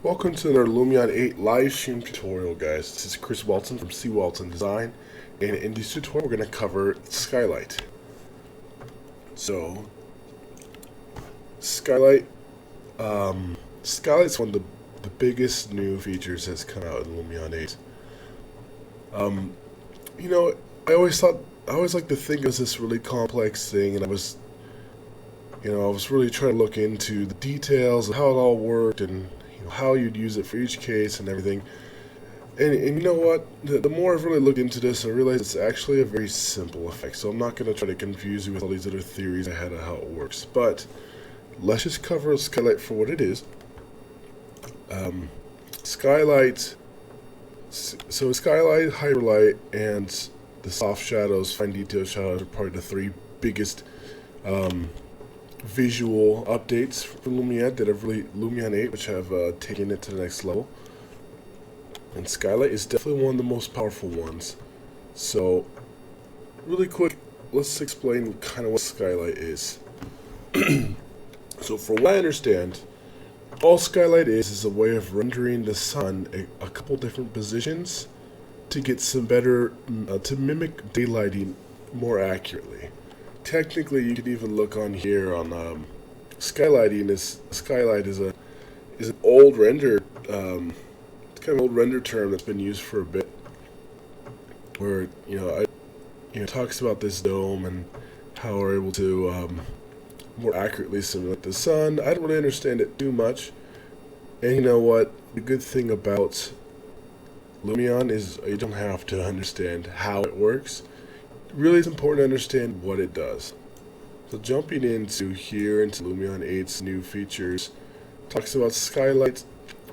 Welcome to another Lumion 8 live stream tutorial, guys. This is Chris Walton from C. Walton Design, and in this tutorial we're going to cover Skylight. So, Skylight, Skylight's one of the biggest new features that's come out in Lumion 8. You know, I always like to think it was this really complex thing, and I was really trying to look into the details of how it all worked and how you'd use it for each case and everything. And you know what? The more I've really looked into this, I realized it's actually a very simple effect. So I'm not going to try to confuse you with all these other theories I had of how it works. But let's just cover Skylight for what it is. Skylight. So Skylight, Hyperlight, and the soft shadows, fine detail shadows are probably the three biggest visual updates for Lumion that have really Lumion 8, which have taken it to the next level. And Skylight is definitely one of the most powerful ones. So, really quick, let's explain kind of what Skylight is. So, for what I understand, all Skylight is a way of rendering the sun a couple different positions to get some better, to mimic daylighting more accurately. Technically, you could even look on here on skylighting. Skylight is an old render, it's kind of an old render term that's been used for a bit. Where it talks about this dome and how we're able to more accurately simulate the sun. I don't really understand it too much. And you know what? The good thing about Lumion is you don't have to understand how it works. Really, it's important to understand what it does. So jumping into Lumion 8's new features, talks about Skylight.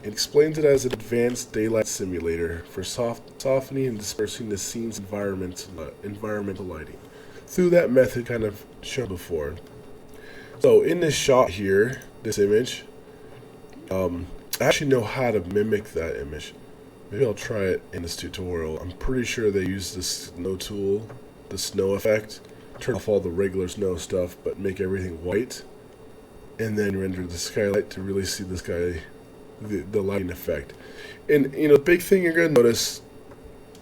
It explains it as an advanced daylight simulator for softening and dispersing the scene's environmental lighting through that method kind of shown before. So in this shot here, this image, I actually know how to mimic that image. Maybe I'll try it in this tutorial. I'm pretty sure they use this snow tool, the snow effect, turn off all the regular snow stuff but make everything white, and then render the skylight to really see the sky, the lighting effect. And the big thing you're going to notice,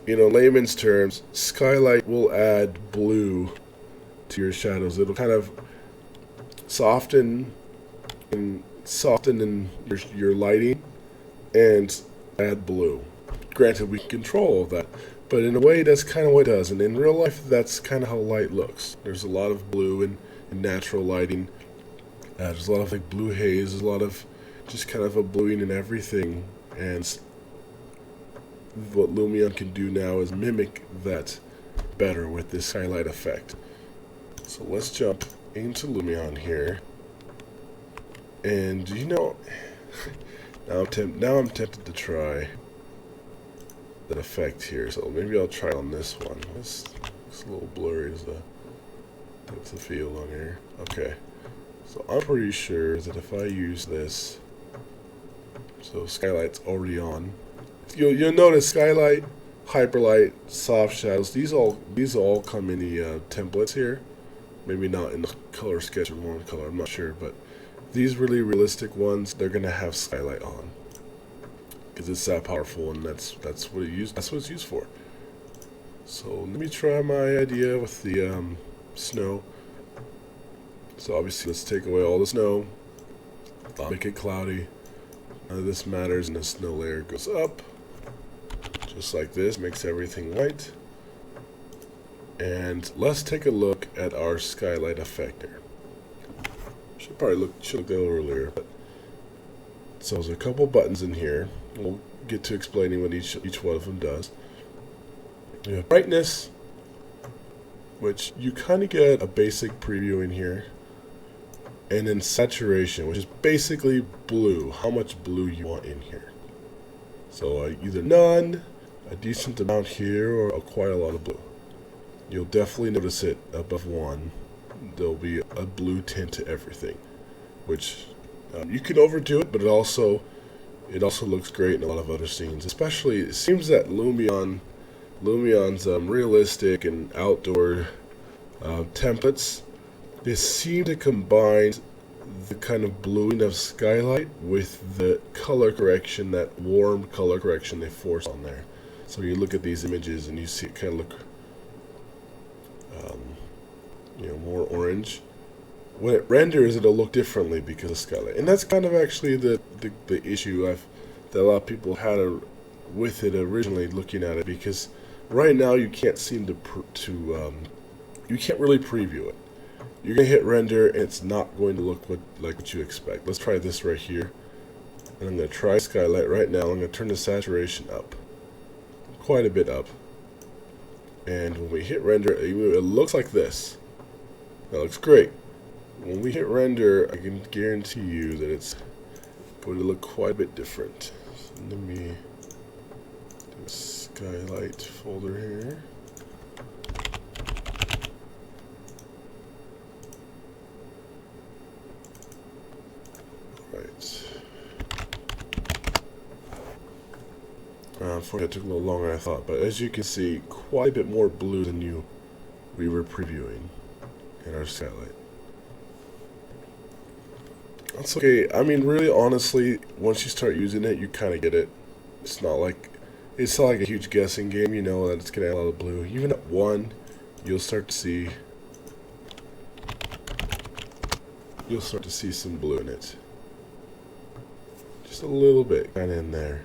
layman's terms, Skylight will add blue to your shadows. It'll kind of soften in your lighting and add blue. Granted, we can control all of that, but in a way, that's kind of what it does. And in real life, that's kind of how light looks. There's a lot of blue in natural lighting. There's a lot of blue haze. There's a lot of just kind of a bluing in everything. And what Lumion can do now is mimic that better with this skylight effect. So let's jump into Lumion here. And now I'm tempted to try that effect here, so maybe I'll try it on this one. This looks a little blurry as the field on here. Okay, so I'm pretty sure that if I use this, so Skylight's already on. You'll notice Skylight, Hyperlight, soft shadows. These all come in the templates here. Maybe not in the color sketch or one color. I'm not sure, but these really realistic ones, they're gonna have Skylight on. Because it's that powerful, and that's what it's used for. So let me try my idea with the snow. So obviously, let's take away all the snow, make it cloudy. None of this matters, and the snow layer goes up, just like this, makes everything white. And let's take a look at our skylight effect here. Should look earlier, but so there's a couple buttons in here. We'll get to explaining what each one of them does. You have brightness, which you kind of get a basic preview in here, and then saturation, which is basically blue, how much blue you want in here. So either none, a decent amount here, or quite a lot of blue. You'll definitely notice it above 1. There'll be a blue tint to everything, which you can overdo it, but it also looks great in a lot of other scenes. Especially, it seems that Lumion's realistic and outdoor templates, they seem to combine the kind of bluing of Skylight with the color correction, that warm color correction they forced on there. So you look at these images and you see it kind of look, more orange. When it renders, it'll look differently because of Skylight, and that's kind of actually the issue that a lot of people had with it originally, looking at it, because right now you can't seem to you can't really preview it. You're gonna hit render and it's not going to look like what you expect. Let's try this right here, and I'm gonna try Skylight right now. I'm gonna turn the saturation up, quite a bit up, and when we hit render, it looks like this. That looks great. When we hit render, I can guarantee you that it's going to look quite a bit different. So let me do a Skylight folder here. Right. Unfortunately, it took a little longer than I thought, but as you can see, quite a bit more blue than we were previewing in our Skylight. That's okay. I mean, really, honestly, once you start using it, you kind of get it. It's not like a huge guessing game. You know that it's gonna add a lot of blue. Even at 1, you'll start to see some blue in it. Just a little bit, kind of in there,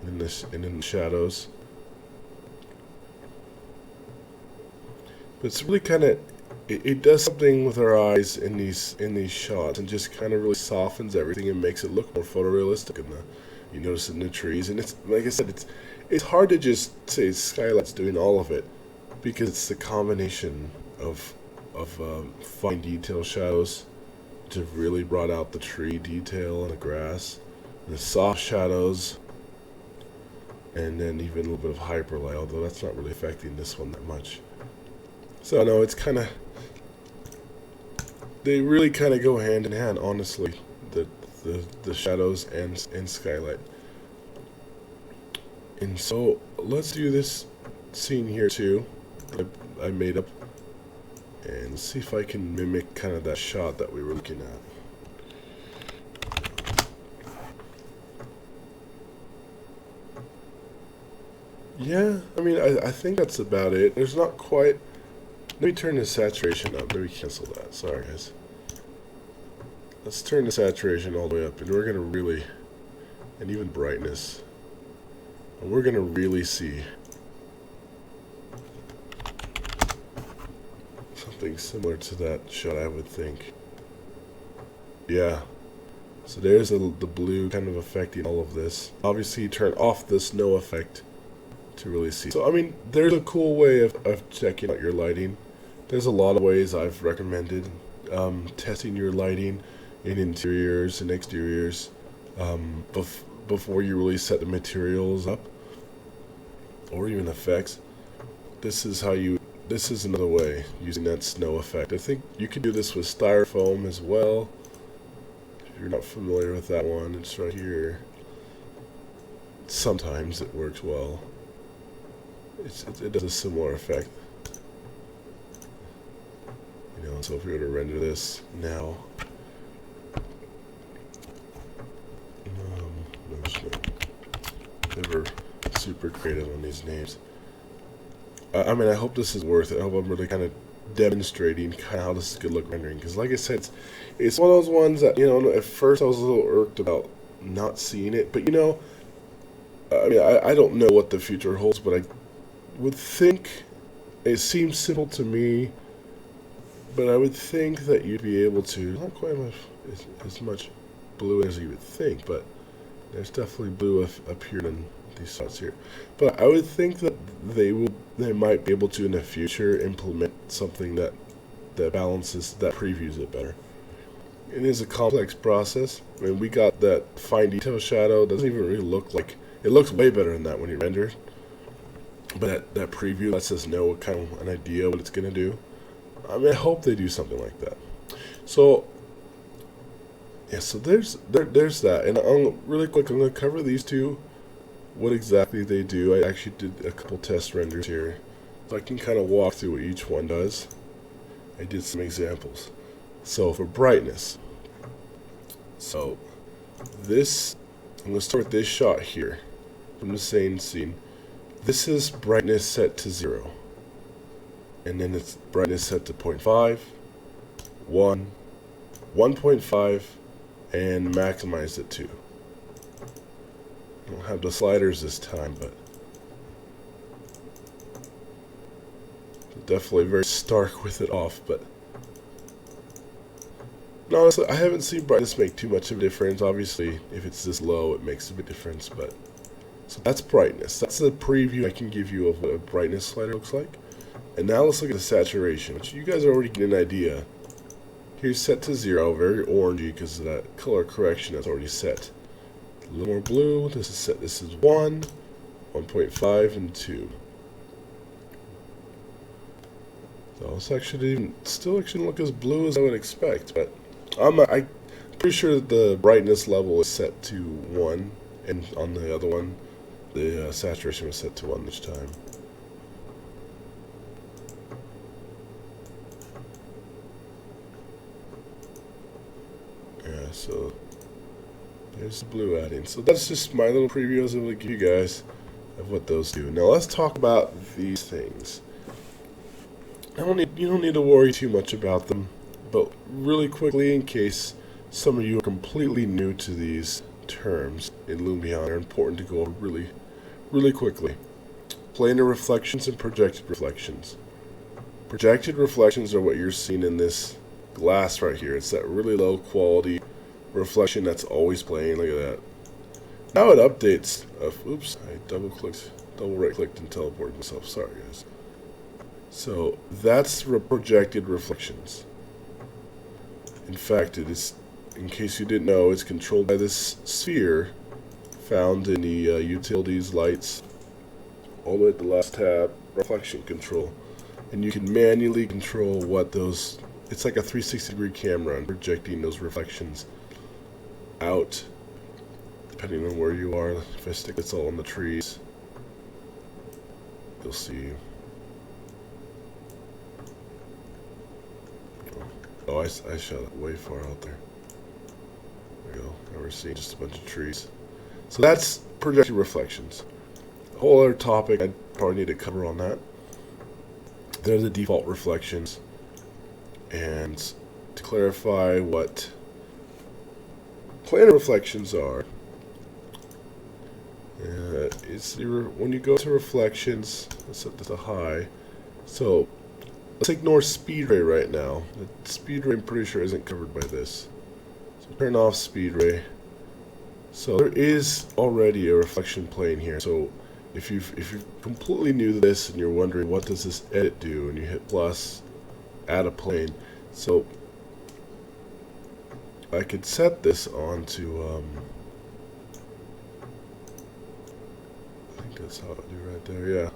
and in the shadows. But it's really kind of. It does something with our eyes in these shots, and just kind of really softens everything and makes it look more photorealistic. And you notice it in the trees, and it's like I said, it's hard to just say Skylight's doing all of it, because it's the combination of fine detail shadows to really brought out the tree detail and the grass, and the soft shadows, and then even a little bit of hyperlight, although that's not really affecting this one that much. So no, it's kind of. They really kind of go hand in hand, honestly, the shadows and Skylight. And so let's do this scene here too, I made up, and see if I can mimic kind of that shot that we were looking at. Yeah, I mean, I think that's about it. There's not quite. Let me turn the saturation up. Maybe cancel that. Sorry, guys. Let's turn the saturation all the way up, and we're going to really, and even brightness, and we're going to really see something similar to that shot, I would think. Yeah. So there's the blue kind of affecting all of this. Obviously, you turn off the snow effect to really see. So, I mean, there's a cool way of checking out your lighting. There's a lot of ways I've recommended testing your lighting in interiors and exteriors before you really set the materials up, or even effects. This is another way, using that snow effect. I think you could do this with styrofoam as well. If you're not familiar with that one, it's right here. Sometimes it works well. It does a similar effect. So if we were to render this now, never super creative on these names. I mean, I hope this is worth it. I hope I'm really kind of demonstrating kind of how this is good look rendering, because like I said, it's one of those ones that, at first I was a little irked about not seeing it, but I mean, I don't know what the future holds, but I would think it seems simple to me. But I would think that you'd be able to, not quite as much blue as you would think, but there's definitely blue up here in these shots here. But I would think that they might be able to in the future implement something that balances, that previews it better. It is a complex process. I mean, we got that fine detail shadow. It doesn't even really look like, it looks way better than that when you render. But that preview lets us know kind of an idea what it's going to do. I mean, I hope they do something like that. So, yeah, so there's that. And really quick, I'm going to cover these two, what exactly they do. I actually did a couple test renders here, so I can kind of walk through what each one does. I did some examples. So for brightness, So this, I'm going to start with this shot here from the same scene. This is brightness set to 0. And then it's brightness set to 0.5, 1, 1.5, and maximize it to. I don't have the sliders this time, but definitely very stark with it off. But no, honestly, I haven't seen brightness make too much of a difference. Obviously, if it's this low, it makes a big difference. But so that's brightness. That's a preview I can give you of what a brightness slider looks like. And now let's look at the saturation, which you guys are already getting an idea. Here's set to 0, very orangey because of that color correction that's already set. A little more blue. This is set. This is 1, 1.5, and 2. So it's actually still actually look as blue as I would expect, but I'm pretty sure that the brightness level is set to 1, and on the other one, the saturation was set to 1 this time. Yeah, so there's the blue adding. So that's just my little preview I was able to give you guys of what those do. Now let's talk about these things. You don't need to worry too much about them, but really quickly, in case some of you are completely new to these terms in Lumion, are important to go over really quickly. Planar reflections and projected reflections. Projected reflections are what you're seeing in this glass right here. It's that really low quality reflection that's always playing. Look at that. Now it updates. Oops, I double right clicked and teleported myself. Sorry guys. So that's projected reflections. In fact, it is, in case you didn't know, it's controlled by this sphere found in the utilities lights, all the way at the last tab, reflection control. And you can manually control what those, it's like a 360-degree camera and projecting those reflections out, depending on where you are. If I stick this all on the trees, you'll see. Oh, I shot it way far out there. There we go. Now we're seeing just a bunch of trees. So that's projected reflections. A whole other topic I probably need to cover on that. They're the default reflections. And to clarify what planar reflections are, it's when you go to reflections, let's set this to high. So let's ignore speed ray right now. The speed ray, I'm pretty sure, isn't covered by this. So turn off speed ray. So there is already a reflection plane here. So if you're completely new to this and you're wondering what does this edit do, and you hit plus, add a plane. So I could set this onto I think that's how I do right there. Yeah,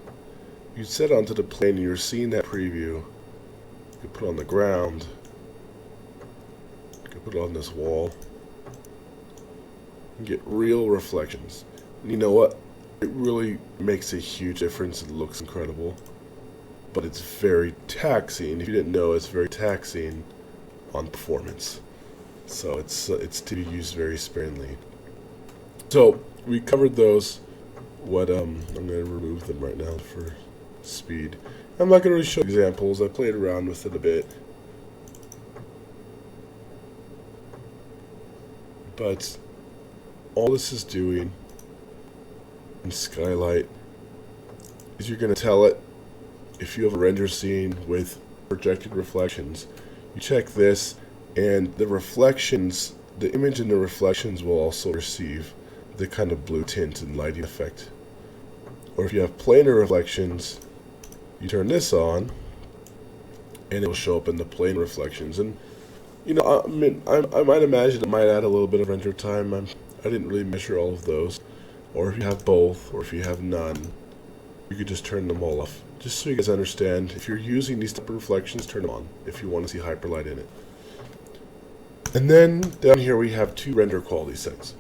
you set onto the plane and you're seeing that preview. You can put it on the ground. You can put it on this wall. And get real reflections. And you know what? It really makes a huge difference. It looks incredible. But it's very taxing. If you didn't know, it's very taxing on performance. So it's to be used very sparingly. So we covered those. What I'm going to remove them right now for speed. I'm not going to really show examples. I played around with it a bit. But all this is doing in Skylight is you're going to tell it, if you have a render scene with projected reflections, you check this, and the reflections, the image and the reflections will also receive the kind of blue tint and lighting effect. Or if you have planar reflections, you turn this on, and it will show up in the plane reflections. And you know, I mean, I might imagine it might add a little bit of render time. I didn't really measure all of those. Or if you have both, or if you have none, you could just turn them all off. Just so you guys understand, if you're using these type of reflections, turn them on if you want to see hyperlight in it. And then down here we have two render quality settings.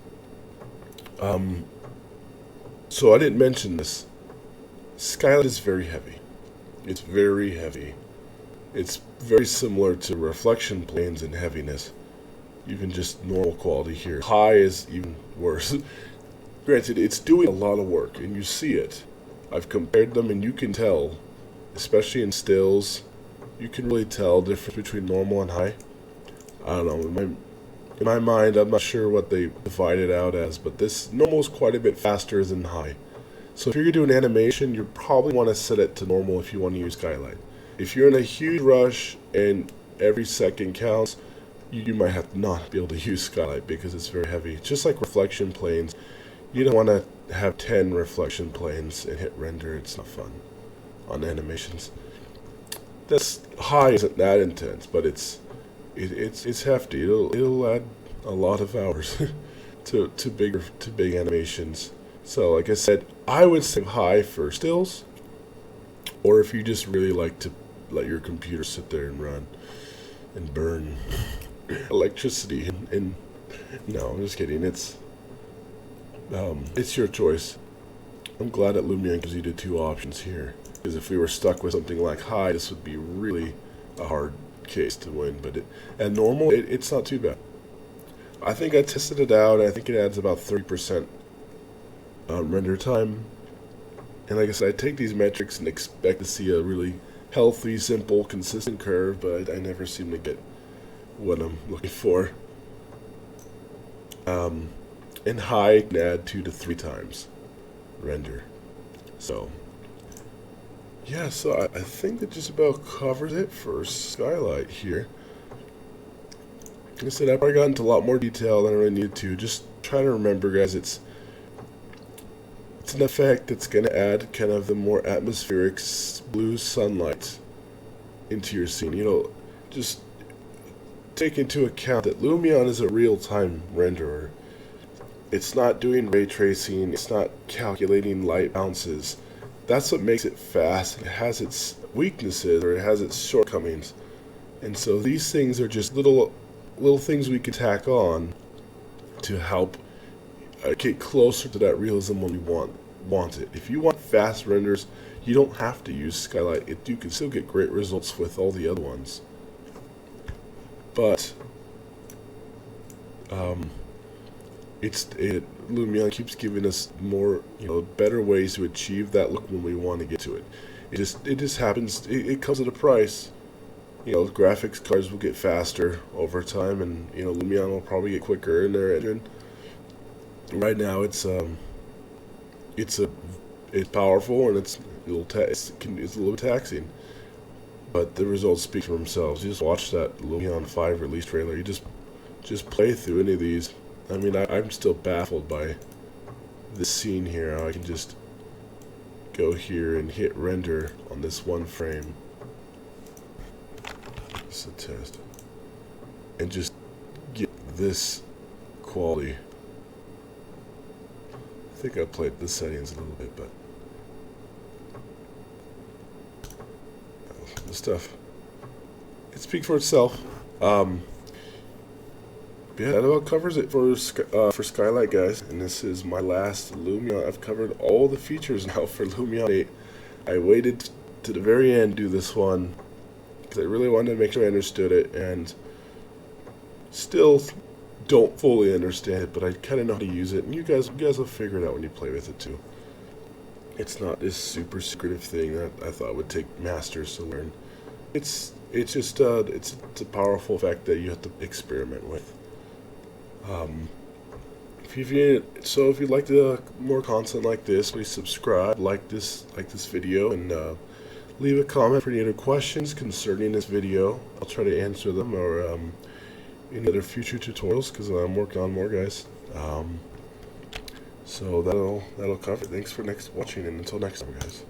So I didn't mention this. Skylight is very heavy. It's very heavy. It's very similar to reflection planes in heaviness. even just normal quality here. High is even worse. Granted, it's doing a lot of work, and you see it. I've compared them, and you can tell, especially in stills, you can really tell the difference between normal and high. I don't know, in my mind, I'm not sure what they divide it out as, but this normal is quite a bit faster than high. So if you're doing animation, you probably want to set it to normal if you want to use Skylight. If you're in a huge rush and every second counts, you might have to not be able to use Skylight because it's very heavy. Just like reflection planes, you don't want to have 10 reflection planes and hit render. It's not fun on animations. This high isn't that intense, but it's hefty. It'll add a lot of hours to big animations. So like I said, I would say high for stills, or if you just really like to let your computer sit there and run and burn electricity and no, I'm just kidding. It's your choice. I'm glad that Lumion gives you the two options here, because if we were stuck with something like high, this would be really a hard case to win. But at normal, it's not too bad. I think I tested it out. I think it adds about 30% render time. And like I said, I take these metrics and expect to see a really healthy, simple, consistent curve, but I never seem to get what I'm looking for. And high can add 2 to 3 times render. So yeah, so I think that just about covers it for Skylight here. Like I said, I probably got into a lot more detail than I really needed to. Just try to remember, guys, it's an effect that's going to add kind of the more atmospheric blue sunlight into your scene. You know, just take into account that Lumion is a real-time renderer. It's not doing ray tracing, it's not calculating light bounces. That's what makes it fast. It has its weaknesses, or it has its shortcomings. And so these things are just little things we can tack on to help get closer to that realism when we want it. If you want fast renders, you don't have to use Skylight. You can still get great results with all the other ones. But Lumion keeps giving us more, better ways to achieve that look when we want to get to it. It just happens. It comes at a price. Graphics cards will get faster over time, and Lumion will probably get quicker in their engine. Right now, it's powerful, and it's a little bit taxing. But the results speak for themselves. You just watch that Lumion 5 release trailer. You just play through any of these. I mean, I'm still baffled by this scene here. How I can just go here and hit render on this one frame. It's a test. And just get this quality. I think I played the settings a little bit, but the stuff, it speaks for itself. Yeah, that about covers it for Skylight, guys. And this is my last Lumion. I've covered all the features now for Lumion 8. I waited to the very end to do this one because I really wanted to make sure I understood it, and still don't fully understand it, but I kind of know how to use it. And you guys will figure it out when you play with it too. It's not this super secretive thing that I thought would take masters to learn. It's just it's a powerful effect that you have to experiment with. If you'd like more content like this, please subscribe, like this video, and leave a comment for any other questions concerning this video. I'll try to answer them, or any other future tutorials, because I'm working on more, guys. So that'll cover it. Thanks for watching, and until next time, guys.